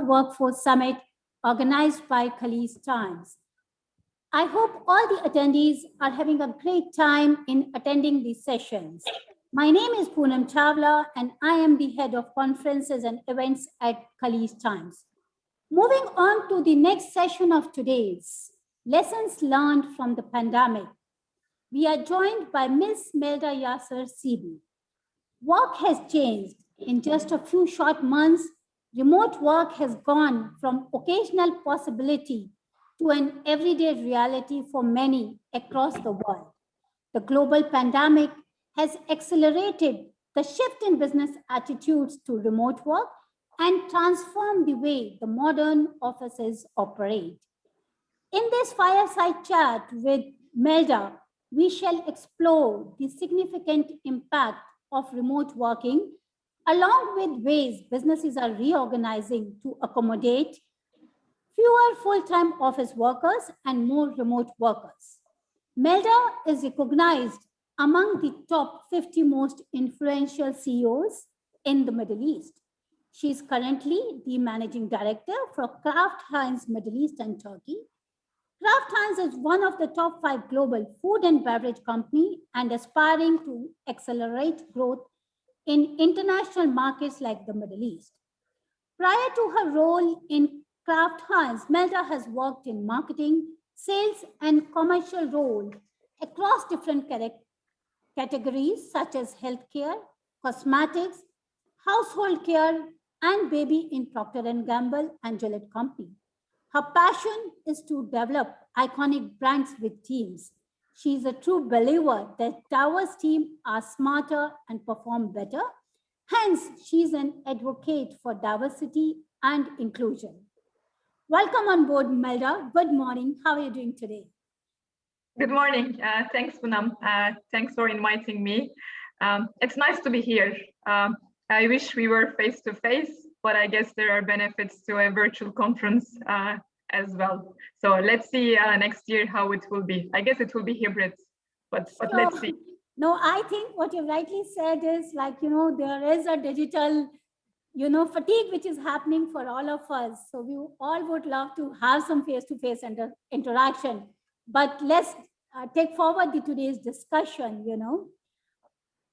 Workforce Summit organized by Khalees Times. I hope all the attendees are having a great time in attending these sessions. My name is Poonam Chawla, and I am the head of conferences and events at Khalees Times. Moving on to the next session of today's lessons learned from the pandemic. We are joined by Ms. Melda Yasser Sibi. Work has changed. In just a few short months, remote work has gone from occasional possibility to an everyday reality for many across the world. The global pandemic has accelerated the shift in business attitudes to remote work and transformed the way the modern offices operate. In this fireside chat with Melda, we shall explore the significant impact of remote working, along with ways businesses are reorganizing to accommodate fewer full-time office workers and more remote workers. Melda is recognized among the top 50 most influential CEOs in the Middle East. She is currently the managing director for Kraft Heinz Middle East and Turkey. Kraft Heinz is one of the top 5 global food and beverage companies and aspiring to accelerate growth in international markets like the Middle East. Prior to her role in Kraft Heinz, Melda has worked in marketing, sales, and commercial roles across different categories such as healthcare, cosmetics, household care, and baby in Procter & Gamble and Gillette Company. Her passion is to develop iconic brands with teams. She is a true believer that diverse teams are smarter and perform better. Hence, she is an advocate for diversity and inclusion. Welcome on board, Melda. Good morning. How are you doing today? Good morning. Thanks, Poonam. Thanks for inviting me. It's nice to be here. I wish we were face-to-face, but I guess there are benefits to a virtual conference as well. So let's see next year how it will be. I guess it will be hybrid, but let's see. No, I think what you rightly said is there is a digital, fatigue which is happening for all of us. So we all would love to have some face-to-face interaction. But let's take forward today's discussion,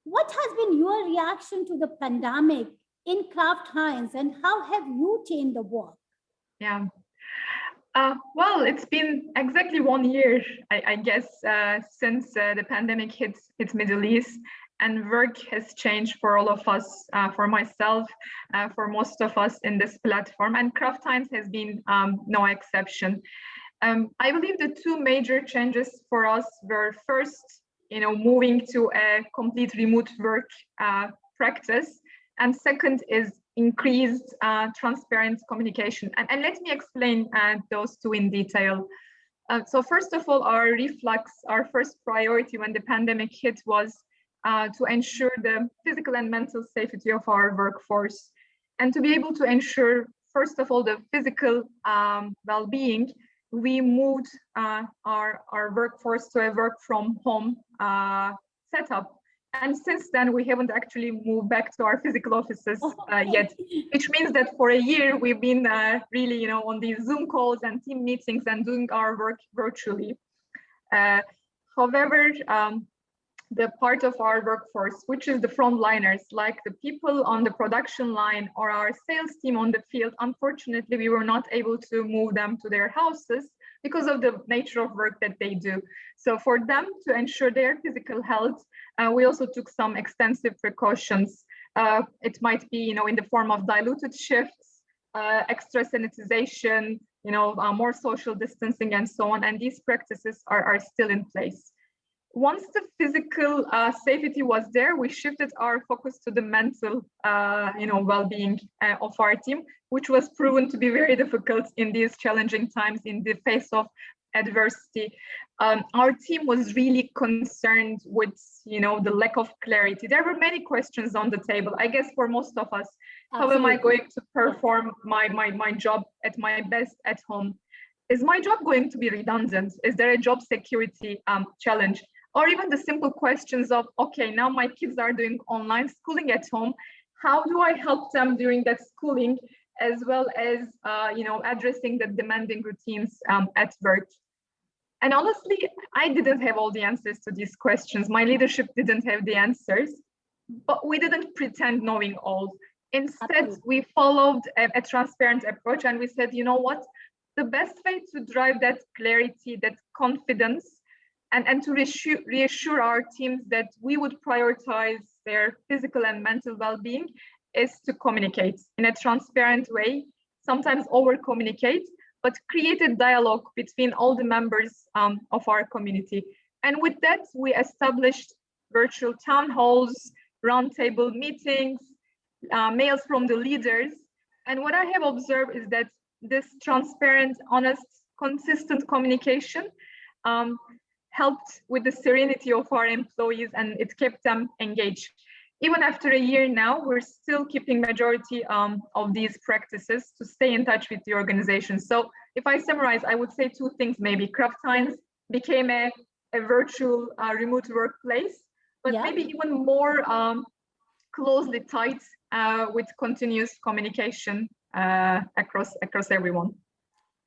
What has been your reaction to the pandemic in Kraft Heinz, and how have you changed the work? Yeah. Well, it's been exactly 1 year, I guess, since the pandemic hit Middle East, and work has changed for all of us, for myself, for most of us in this platform, and Kraft Heinz has been no exception. I believe the two major changes for us were first, moving to a complete remote work practice, and second is increased transparent communication. And let me explain those two in detail. So first of all, our first priority when the pandemic hit was to ensure the physical and mental safety of our workforce. And to be able to ensure, first of all, the physical well-being, we moved our workforce to a work from home setup. And since then, we haven't actually moved back to our physical offices yet, which means that for a year, we've been really, on these Zoom calls and team meetings and doing our work virtually. However, the part of our workforce, which is the frontliners, like the people on the production line or our sales team on the field, unfortunately, we were not able to move them to their houses because of the nature of work that they do. So for them to ensure their physical health, we also took some extensive precautions. It might be, in the form of diluted shifts, extra sanitization, more social distancing and so on. And these practices are still in place. Once the physical safety was there, we shifted our focus to the mental, well-being of our team, which was proven to be very difficult in these challenging times in the face of adversity. Our team was really concerned with, the lack of clarity. There were many questions on the table. I guess for most of us, Absolutely. How am I going to perform my job at my best at home? Is my job going to be redundant? Is there a job security challenge? Or even the simple questions of, okay, now my kids are doing online schooling at home. How do I help them during that schooling as well as addressing the demanding routines at work. And honestly, I didn't have all the answers to these questions. My leadership didn't have the answers, but we didn't pretend knowing all. Instead, we followed a transparent approach, and we said, you know what? The best way to drive that clarity, that confidence, and to reassure our teams that we would prioritize their physical and mental well-being is to communicate in a transparent way, sometimes over-communicate, but create a dialogue between all the members of our community. And with that, we established virtual town halls, roundtable meetings, mails from the leaders. And what I have observed is that this transparent, honest, consistent communication helped with the serenity of our employees, and it kept them engaged. Even after a year now, we're still keeping majority of these practices to stay in touch with the organization. So if I summarize, I would say two things maybe. Kraft Heinz became a virtual remote workplace, but maybe even more closely tied with continuous communication across everyone.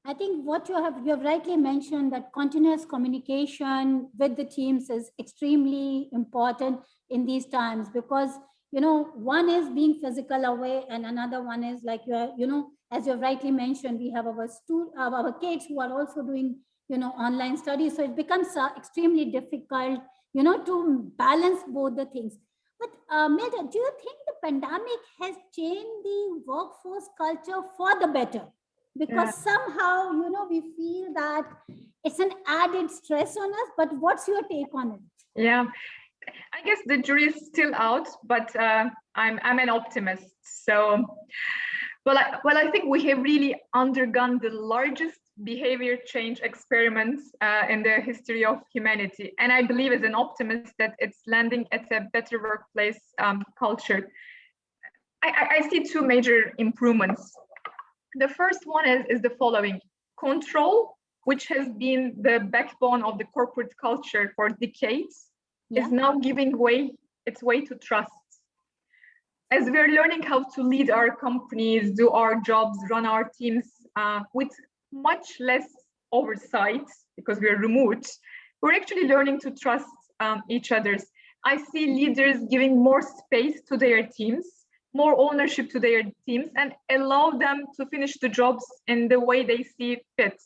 I think what you have rightly mentioned, that continuous communication with the teams is extremely important in these times, because one is being physical away, and another one is like as you rightly mentioned, we have our kids who are also doing online studies, so it becomes extremely difficult to balance both the things. But Milda, do you think the pandemic has changed the workforce culture for the better? Because somehow we feel that it's an added stress on us, but what's your take on it? Yeah, I guess the jury is still out, but I'm an optimist. So I think we have really undergone the largest behavior change experiments in the history of humanity, and I believe as an optimist that it's landing at a better workplace culture. I see two major improvements. The first one is the following: control, which has been the backbone of the corporate culture for decades, is now giving its way to trust. As we're learning how to lead our companies, do our jobs, run our teams with much less oversight because we're remote, we're actually learning to trust each other. I see leaders giving more space to their teams, more ownership to their teams, and allow them to finish the jobs in the way they see fit.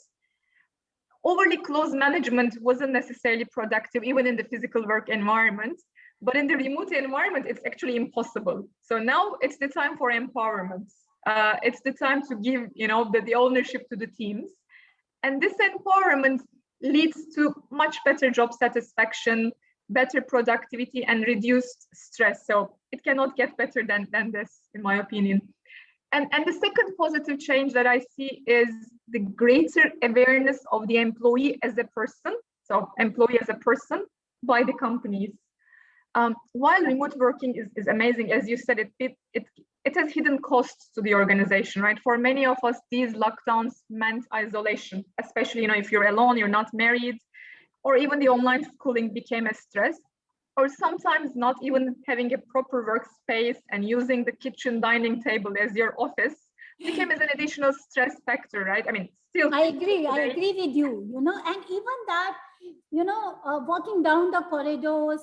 Overly close management wasn't necessarily productive, even in the physical work environment, but in the remote environment, it's actually impossible. So now it's the time for empowerment. It's the time to give, the ownership to the teams. And this empowerment leads to much better job satisfaction, better productivity, and reduced stress. So it cannot get better than this, in my opinion. And the second positive change that I see is the greater awareness of the employee as a person, so employee as a person, by the companies. While remote working is amazing, as you said, it has hidden costs to the organization, right? For many of us, these lockdowns meant isolation, especially if you're alone, you're not married, or even the online schooling became a stress, or sometimes not even having a proper workspace and using the kitchen dining table as your office became as an additional stress factor, right? I mean, still. I agree with you, and even that, walking down the corridors,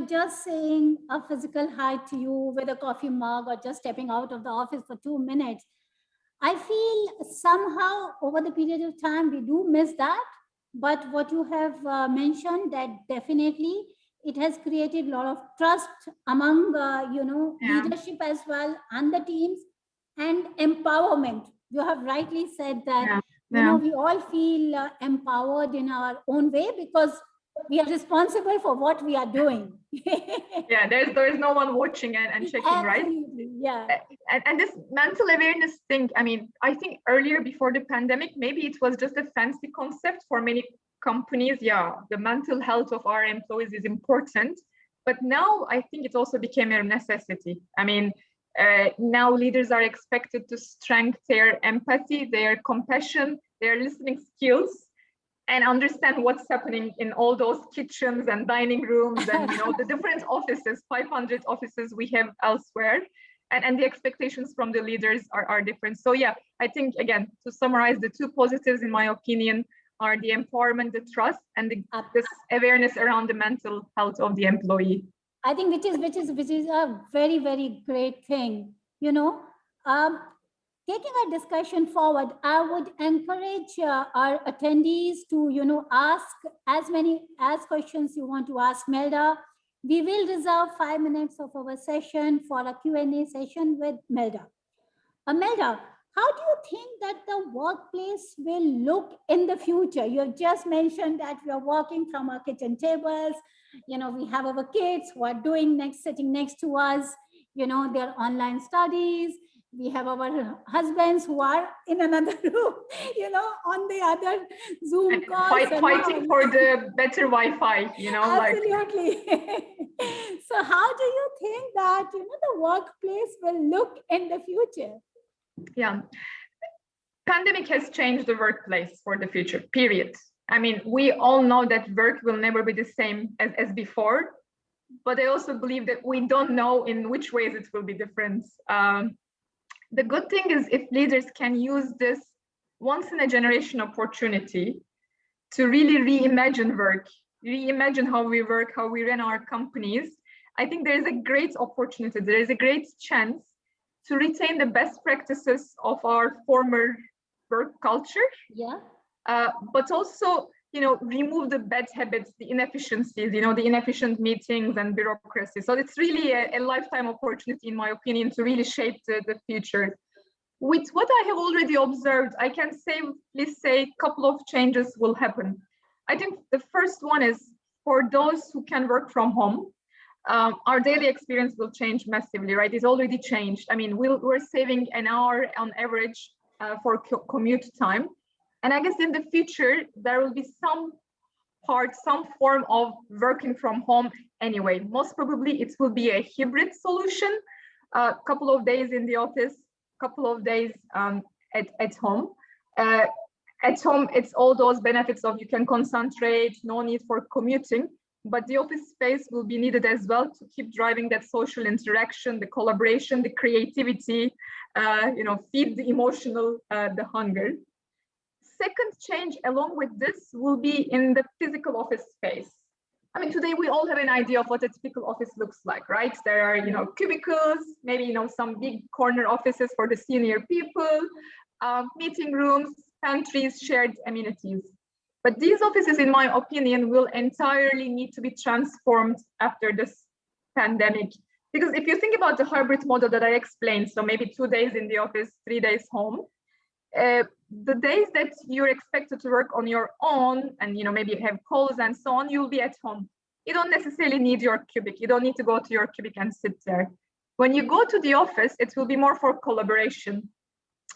just saying a physical hi to you with a coffee mug, or just stepping out of the office for 2 minutes. I feel somehow over the period of time, we do miss that. But what you have mentioned, that definitely it has created a lot of trust among, leadership as well, and the teams, and empowerment. You have rightly said that, we all feel empowered in our own way, because we are responsible for what we are doing. Yeah, there's no one watching and checking, Absolutely, right? Yeah. And this mental awareness thing, I mean, I think earlier before the pandemic, maybe it was just a fancy concept for many companies. Yeah, the mental health of our employees is important. But now I think it also became a necessity. I mean, now leaders are expected to strengthen their empathy, their compassion, their listening skills, and understand what's happening in all those kitchens and dining rooms and the different offices, 500 offices we have elsewhere. and the expectations from the leaders are different. So yeah, I think, again, to summarize, the two positives, in my opinion, are the empowerment, the trust, and this awareness around the mental health of the employee. I think which is a very, very great thing. Taking our discussion forward, I would encourage our attendees to ask as questions you want to ask Melda. We will reserve 5 minutes of our session for a Q&A session with Melda. Melda, how do you think that the workplace will look in the future? You have just mentioned that we are working from our kitchen tables. We have our kids who are sitting next to us, their online studies. We have our husbands who are in another room, on the other Zoom call. Fighting for the better Wi-Fi, Absolutely. So how do you think that, the workplace will look in the future? Yeah. Pandemic has changed the workplace for the future, period. I mean, we all know that work will never be the same as before, but I also believe that we don't know in which ways it will be different. The good thing is if leaders can use this once in a generation opportunity to really reimagine work, reimagine how we work, how we run our companies, I think there is a great opportunity, there is a great chance to retain the best practices of our former work culture. Yeah. But also, remove the bad habits, the inefficiencies, the inefficient meetings and bureaucracy. So it's really a lifetime opportunity, in my opinion, to really shape the future. With what I have already observed, I can safely say a couple of changes will happen. I think the first one is for those who can work from home, our daily experience will change massively, right? It's already changed. I mean, we're saving an hour on average for commute time. And I guess in the future, there will be some form of working from home anyway. Most probably it will be a hybrid solution, a couple of days in the office, couple of days at home. At home, it's all those benefits of you can concentrate, no need for commuting, but the office space will be needed as well to keep driving that social interaction, the collaboration, the creativity, feed the emotional, the hunger. Second change along with this will be in the physical office space. I mean, today we all have an idea of what a typical office looks like, right? There are, cubicles, maybe, some big corner offices for the senior people, meeting rooms, pantries, shared amenities. But these offices, in my opinion, will entirely need to be transformed after this pandemic. Because if you think about the hybrid model that I explained, so maybe 2 days in the office, 3 days home, the days that you're expected to work on your own and maybe have calls and so on, you'll be at home. You don't necessarily need your cubic. You don't need to go to your cubic and sit there. When you go to the office, it will be more for collaboration,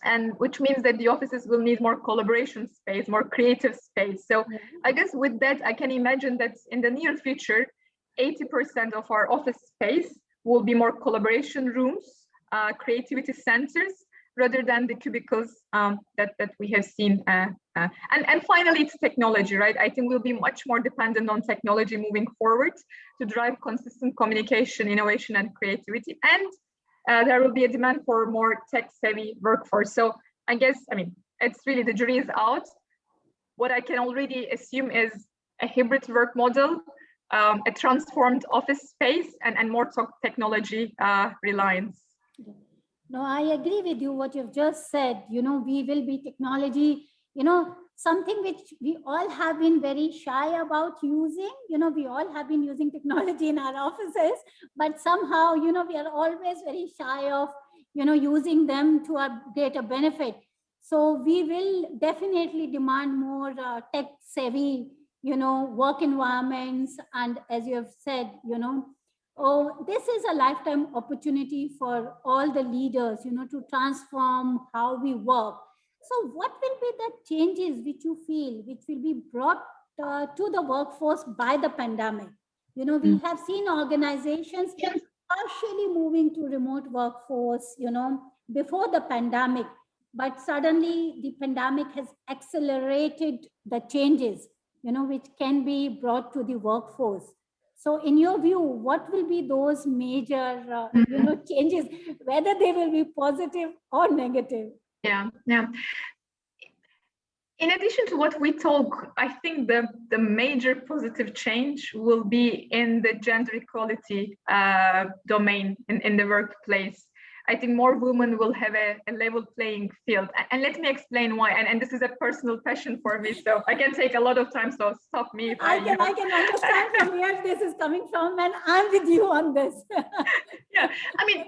and which means that the offices will need more collaboration space, more creative space. So I guess with that, I can imagine that in the near future, 80% of our office space will be more collaboration rooms, creativity centers, rather than the cubicles that we have seen. And finally, it's technology, right? I think we'll be much more dependent on technology moving forward to drive consistent communication, innovation, and creativity. And there will be a demand for more tech-savvy workforce. So I guess, it's really, the jury is out. What I can already assume is a hybrid work model, a transformed office space, and more technology reliance. No, I agree with you, what you've just said. We will be technology, something which we all have been very shy about using. We all have been using technology in our offices, but somehow, we are always very shy of, using them to a greater benefit. So we will definitely demand more tech savvy, work environments. And as you have said, this is a lifetime opportunity for all the leaders, to transform how we work. So what will be the changes which you feel, which will be brought to the workforce by the pandemic? We have seen organizations partially moving to remote workforce, before the pandemic, but suddenly the pandemic has accelerated the changes, which can be brought to the workforce. So in your view, what will be those major, changes, whether they will be positive or negative? Yeah. In addition to what we talk, I think the major positive change will be in the gender equality domain in the workplace. I think more women will have a level playing field. And let me explain why. And this is a personal passion for me, so I can take a lot of time, so stop me if I can understand from where this is coming from, and I'm with you on this. Yeah, I mean,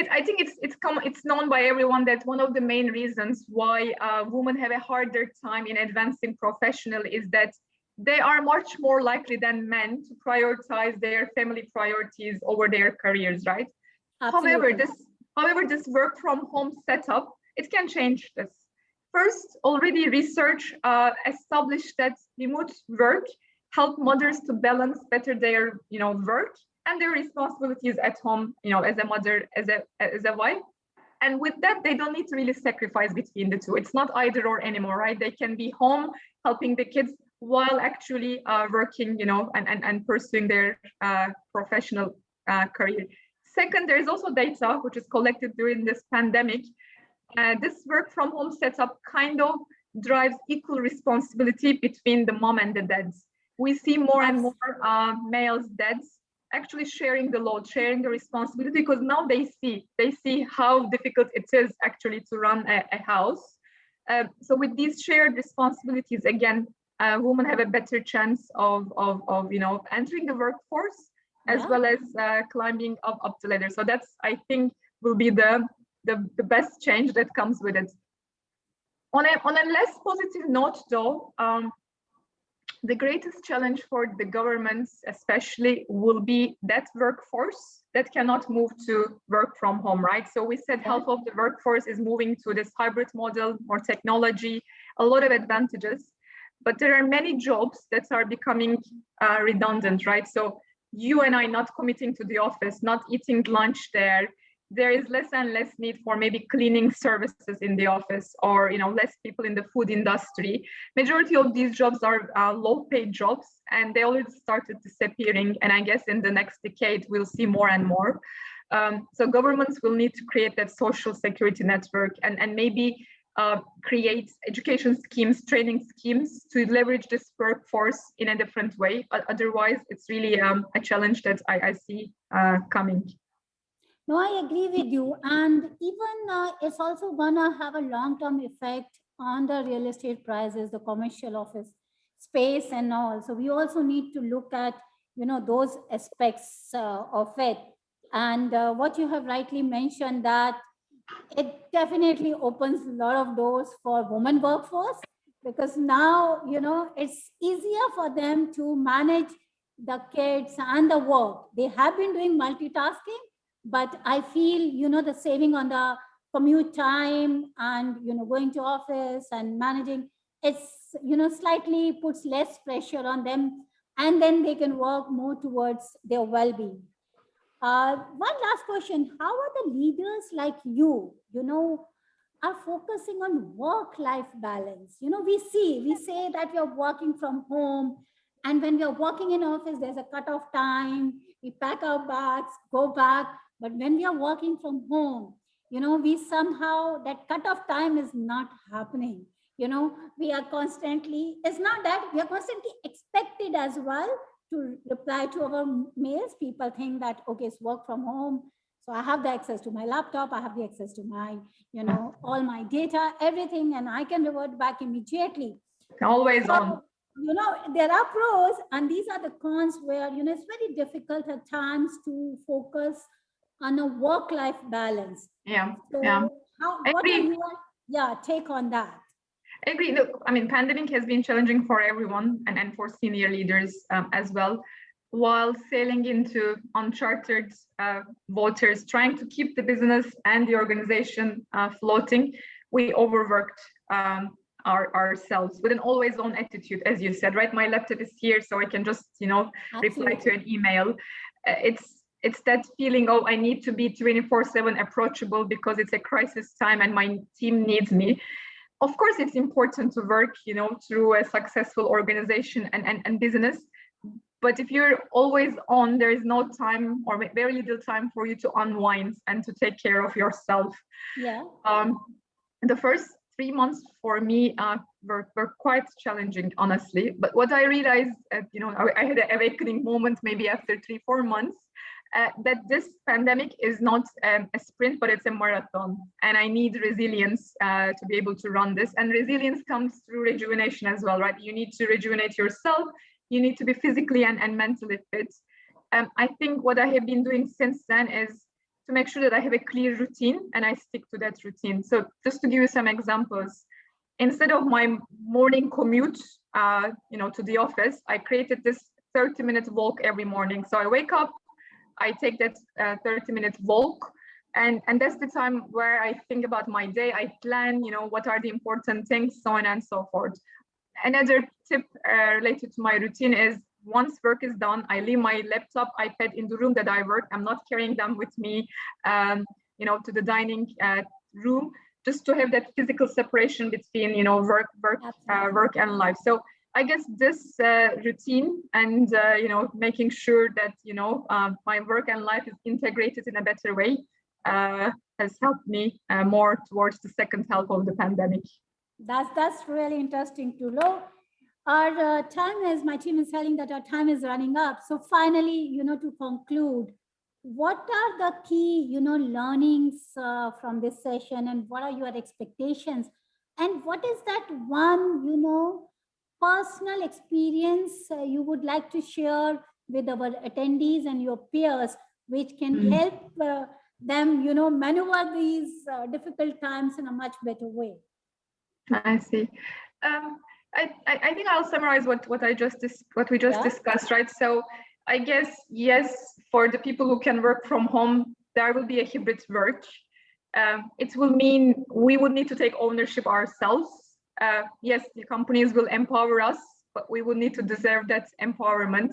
I think it's known by everyone that one of the main reasons why women have a harder time in advancing professionally is that they are much more likely than men to prioritize their family priorities over their careers, right? Absolutely. However, this work from home setup, it can change this. First, already research established that remote work help mothers to balance better their work and their responsibilities at home, as a mother, as a wife. And with that, they don't need to really sacrifice between the two. It's not either or anymore, right? They can be home helping the kids while actually working, and pursuing their professional career. Second, there is also data which is collected during this pandemic. This work from home setup kind of drives equal responsibility between the mom and the dads. We see more and more males, dads, actually sharing the load, sharing the responsibility, because now they see how difficult it is actually to run a house. So with these shared responsibilities, again, women have a better chance of entering the workforce, as well as climbing up the ladder. So that's, I think, will be the best change that comes with it. On a less positive note, though, the greatest challenge for the governments, especially, will be that workforce that cannot move to work from home, right? So we said half of the workforce is moving to this hybrid model, more technology, a lot of advantages, but there are many jobs that are becoming redundant, right? So you and I not committing to the office, not eating lunch there is less and less need for maybe cleaning services in the office, or less people in the food industry. Majority of these jobs are low paid jobs, and they already started disappearing, and I guess in the next decade we'll see more and more. So governments will need to create that social security network, and maybe create education schemes, training schemes to leverage this workforce in a different way. Otherwise, it's really a challenge that I see coming. No, I agree with you. And even it's also going to have a long-term effect on the real estate prices, the commercial office space and all. So we also need to look at, those aspects of it. And what you have rightly mentioned, that it definitely opens a lot of doors for women workforce, because now, it's easier for them to manage the kids and the work. They have been doing multitasking, but I feel, the saving on the commute time and, going to office and managing, it's, slightly puts less pressure on them, and then they can work more towards their well-being. One last question. How are the leaders like you, are focusing on work-life balance? We say that we are working from home, and when we are working in office, there's a cut-off time. We pack our bags, go back. But when we are working from home, we somehow, that cut-off time is not happening. We are constantly, it's not that, we are constantly expected as well to reply to our mails. People think that, okay, it's work from home. So I have the access to my laptop, I have the access to my, all my data, everything, and I can revert back immediately. Always on. There are pros, and these are the cons where, it's very difficult at times to focus on a work-life balance. Yeah. So yeah. What are your take on that? I agree. Look, I mean, pandemic has been challenging for everyone, and for senior leaders as well. While sailing into uncharted waters, trying to keep the business and the organization floating, we overworked ourselves with an always-on attitude, as you said, right? My laptop is here, so I can just, reply to an email. It's that feeling, oh, I need to be 24/7 approachable because it's a crisis time and my team needs me. Of course, it's important to work, through a successful organization and business, But if you're always on, there is no time or very little time for you to unwind and to take care of yourself. Yeah. The first 3 months for me were quite challenging, honestly. But what I realized, I had an awakening moment maybe after 3-4 months, that this pandemic is not a sprint, but it's a marathon. And I need resilience to be able to run this. And resilience comes through rejuvenation as well, right? You need to rejuvenate yourself. You need to be physically and mentally fit. I think what I have been doing since then is to make sure that I have a clear routine and I stick to that routine. So just to give you some examples, instead of my morning commute, to the office, I created this 30-minute walk every morning. So I wake up, I take that 30-minute walk, and that's the time where I think about my day. I plan, what are the important things, so on and so forth. Another tip related to my routine is once work is done, I leave my laptop, iPad in the room that I work. I'm not carrying them with me, to the dining room, just to have that physical separation between, work and life. So I guess this routine and, making sure that, my work and life is integrated in a better way has helped me more towards the second half of the pandemic. That's really interesting to know. Our my team is telling that our time is running up. So finally, to conclude, what are the key, learnings from this session, and what are your expectations? And what is that one, personal experience you would like to share with our attendees and your peers, which can help them, maneuver these difficult times in a much better way? I see. I think I'll summarize what we just discussed, right? So I guess, yes, for the people who can work from home, there will be a hybrid work. It will mean we would need to take ownership ourselves. Yes, the companies will empower us, but we will need to deserve that empowerment.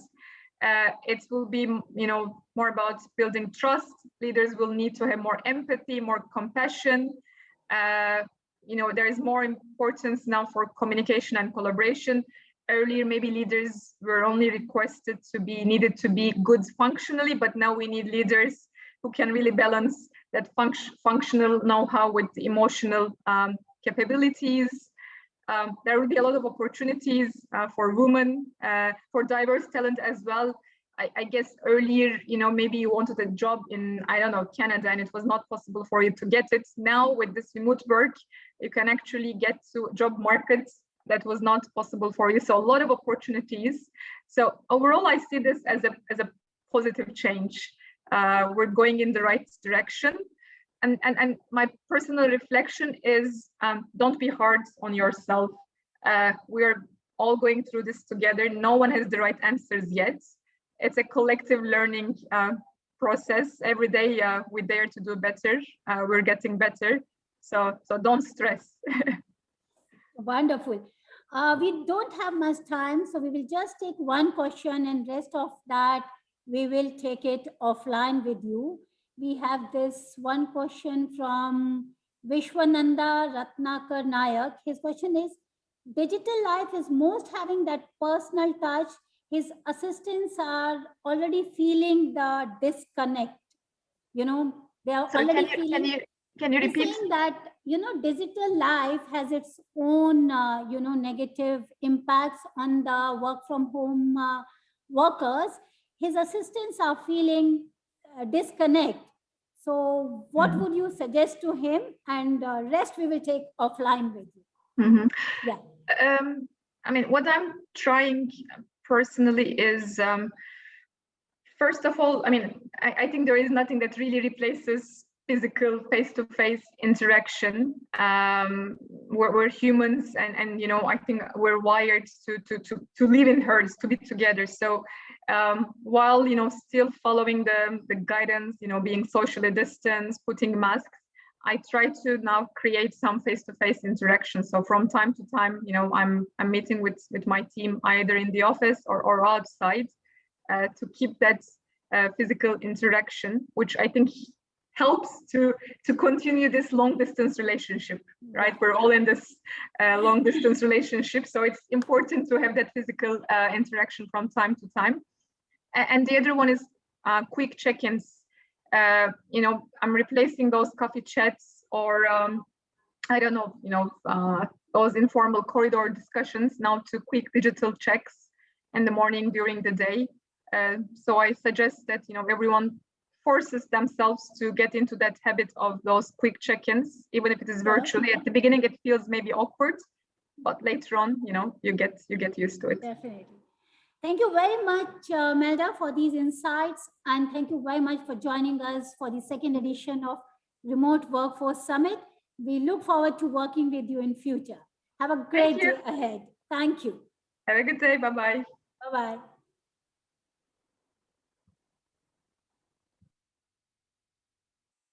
It will be, more about building trust. Leaders will need to have more empathy, more compassion. There is more importance now for communication and collaboration. Earlier, maybe leaders were only needed to be good functionally, but now we need leaders who can really balance that functional know-how with the emotional capabilities. There will be a lot of opportunities for women, for diverse talent as well. I guess earlier, maybe you wanted a job in, Canada, and it was not possible for you to get it. Now with this remote work, you can actually get to job markets that was not possible for you. So a lot of opportunities. So overall, I see this as a positive change. We're going in the right direction. And my personal reflection is, don't be hard on yourself. We're all going through this together. No one has the right answers yet. It's a collective learning process. Every day we dare to do better. We're getting better. So don't stress. Wonderful. We don't have much time, so we will just take one question, and rest of that we will take it offline with you. We have this one question from Vishwananda Ratnakar Nayak. His question is, digital life is most having that personal touch. His assistants are already feeling the disconnect. They are already feeling. Can you repeat? Saying that, digital life has its own, negative impacts on the work from home workers. His assistants are feeling disconnect. So what would you suggest to him? And rest we will take offline with you. Yeah. What I'm trying personally is, first of all, I think there is nothing that really replaces physical face-to-face interaction. We're humans, and I think we're wired to live in herds, to be together. So while still following the guidance, being socially distanced, putting masks, I try to now create some face-to-face interaction. So from time to time, I'm meeting with my team either in the office or outside to keep that physical interaction, which I think helps to continue this long distance relationship, right? We're all in this long distance relationship, so it's important to have that physical interaction from time to time. And the other one is quick check-ins. I'm replacing those coffee chats or I don't know, those informal corridor discussions now to quick digital checks in the morning during the day. So I suggest that everyone forces themselves to get into that habit of those quick check-ins, even if it is virtually. At the beginning, it feels maybe awkward, but later on, you get used to it. Definitely. Thank you very much, Melda, for these insights. And thank you very much for joining us for the second edition of Remote Workforce Summit. We look forward to working with you in future. Have a great day ahead. Thank you. Have a good day. Bye-bye. Bye-bye.